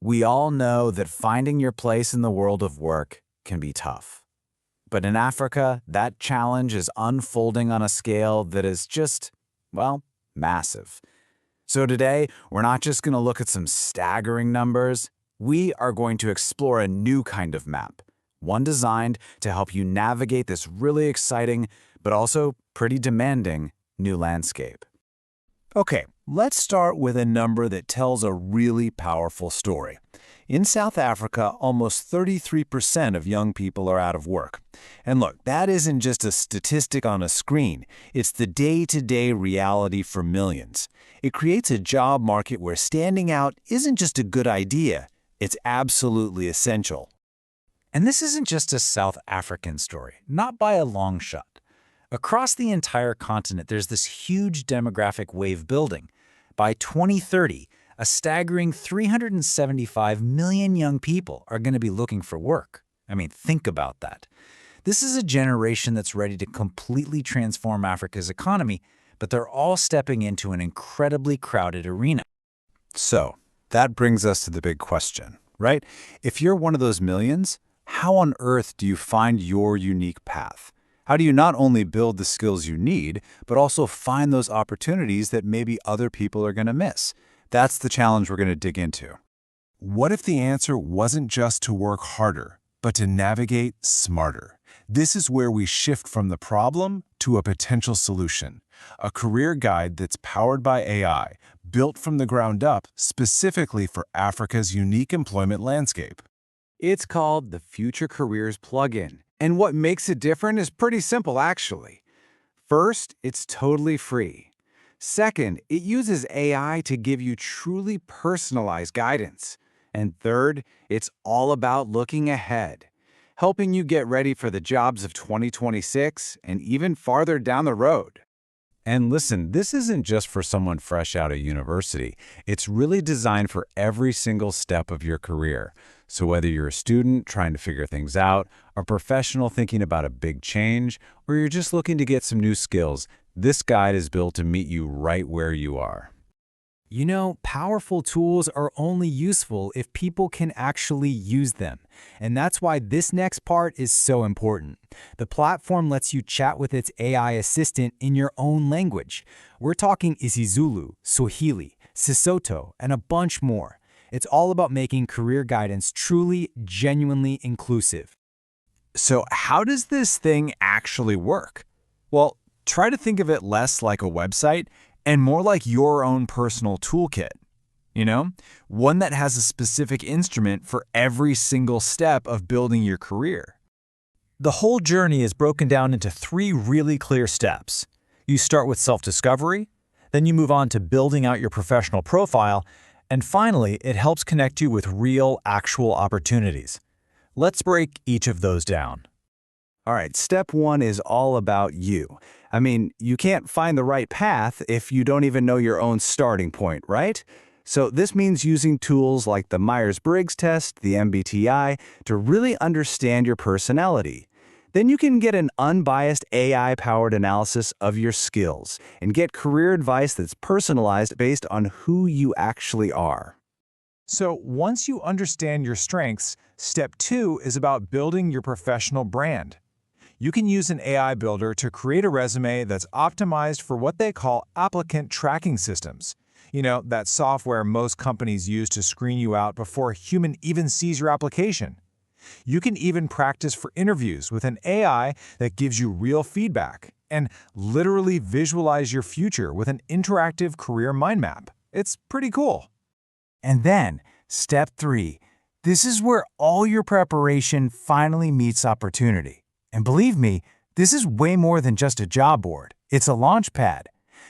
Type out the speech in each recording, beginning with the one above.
We all know that finding your place in the world of work can be tough. But in Africa, that challenge is unfolding on a scale that is just, well, massive. So today, we're not just going to look at some staggering numbers. We are going to explore a new kind of map, one designed to help you navigate this really exciting, but also pretty demanding new landscape. Okay, let's start with a number that tells a really powerful story. In South Africa, almost 33% of young people are out of work. And look, that isn't just a statistic on a screen. It's the day-to-day reality for millions. It creates a job market where standing out isn't just a good idea, it's absolutely essential. And this isn't just a South African story, not by a long shot. Across the entire continent, there's this huge demographic wave building. By 2030, a staggering 375 million young people are going to be looking for work. I mean, think about that. This is a generation that's ready to completely transform Africa's economy, but they're all stepping into an incredibly crowded arena. So, that brings us to the big question, right? If you're one of those millions, how on earth do you find your unique path? How do you not only build the skills you need, but also find those opportunities that maybe other people are going to miss? That's the challenge we're going to dig into. What if the answer wasn't just to work harder, but to navigate smarter? This is where we shift from the problem to a potential solution. A career guide that's powered by AI, built from the ground up specifically for Africa's unique employment landscape. It's called the Future Careers Plugin. And what makes it different is pretty simple, actually. First, it's totally free. Second, it uses AI to give you truly personalized guidance. And third, it's all about looking ahead, helping you get ready for the jobs of 2026 and even farther down the road. And listen, this isn't just for someone fresh out of university. It's really designed for every single step of your career. So whether you're a student trying to figure things out, a professional thinking about a big change, or you're just looking to get some new skills, this guide is built to meet you right where you are. You know, powerful tools are only useful if people can actually use them. And that's why this next part is so important. The platform lets you chat with its AI assistant in your own language. We're talking isiZulu, Swahili, Sesotho, and a bunch more. It's all about making career guidance truly, genuinely inclusive. So how does this thing actually work? Well, try to think of it less like a website and more like your own personal toolkit. You know, one that has a specific instrument for every single step of building your career. The whole journey is broken down into 3 really clear steps. You start with self-discovery, then you move on to building out your professional profile, and finally, it helps connect you with real, actual opportunities. Let's break each of those down. All right, step 1 is all about you. I mean, you can't find the right path if you don't even know your own starting point, right? So this means using tools like the Myers-Briggs test, the MBTI, to really understand your personality. Then you can get an unbiased AI-powered analysis of your skills and get career advice that's personalized based on who you actually are. So once you understand your strengths, step 2 is about building your professional brand. You can use an AI builder to create a resume that's optimized for what they call applicant tracking systems. You know, that software most companies use to screen you out before a human even sees your application. You can even practice for interviews with an AI that gives you real feedback and literally visualize your future with an interactive career mind map. It's pretty cool. And then, step 3. This is where all your preparation finally meets opportunity. And believe me, this is way more than just a job board. It's a launch pad.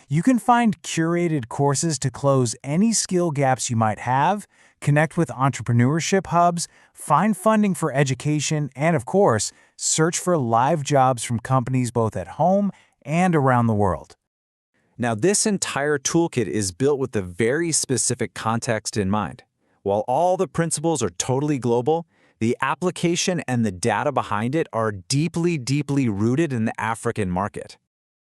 You can find curated courses to close any skill gaps you might have, connect with entrepreneurship hubs, find funding for education, and of course, search for live jobs from companies both at home and around the world. Now, this entire toolkit is built with a very specific context in mind. While all the principles are totally global, the application and the data behind it are deeply, deeply rooted in the African market.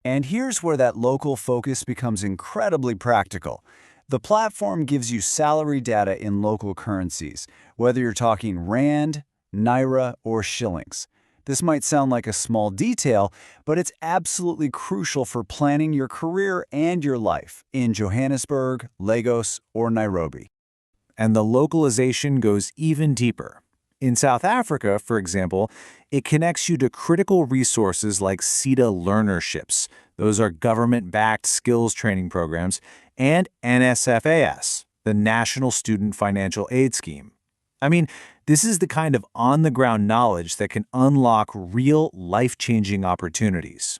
And here's where that local focus becomes incredibly practical. The platform gives you salary data in local currencies, whether you're talking rand, naira, or shillings. This might sound like a small detail, but it's absolutely crucial for planning your career and your life in Johannesburg, Lagos, or Nairobi. And the localization goes even deeper. In South Africa, for example, it connects you to critical resources like SETA learnerships. Those are government-backed skills training programs, and NSFAS, the National Student Financial Aid Scheme. I mean, this is the kind of on-the-ground knowledge that can unlock real life-changing opportunities.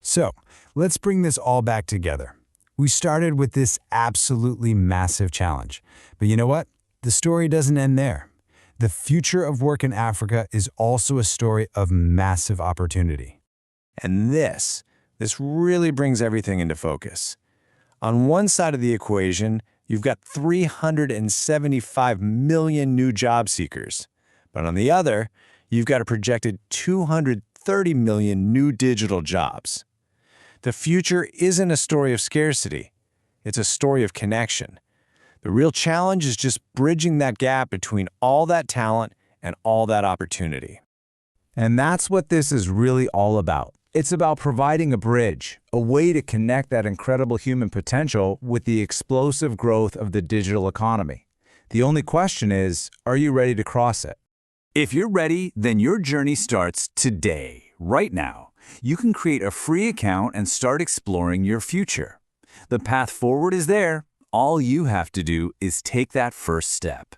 So, let's bring this all back together. We started with this absolutely massive challenge. But you know what? The story doesn't end there. The future of work in Africa is also a story of massive opportunity. And this really brings everything into focus. On one side of the equation, you've got 375 million new job seekers. But on the other, you've got a projected 230 million new digital jobs. The future isn't a story of scarcity. It's a story of connection. The real challenge is just bridging that gap between all that talent and all that opportunity. And that's what this is really all about. It's about providing a bridge, a way to connect that incredible human potential with the explosive growth of the digital economy. The only question is, are you ready to cross it? If you're ready, then your journey starts today, right now. You can create a free account and start exploring your future. The path forward is there. All you have to do is take that first step.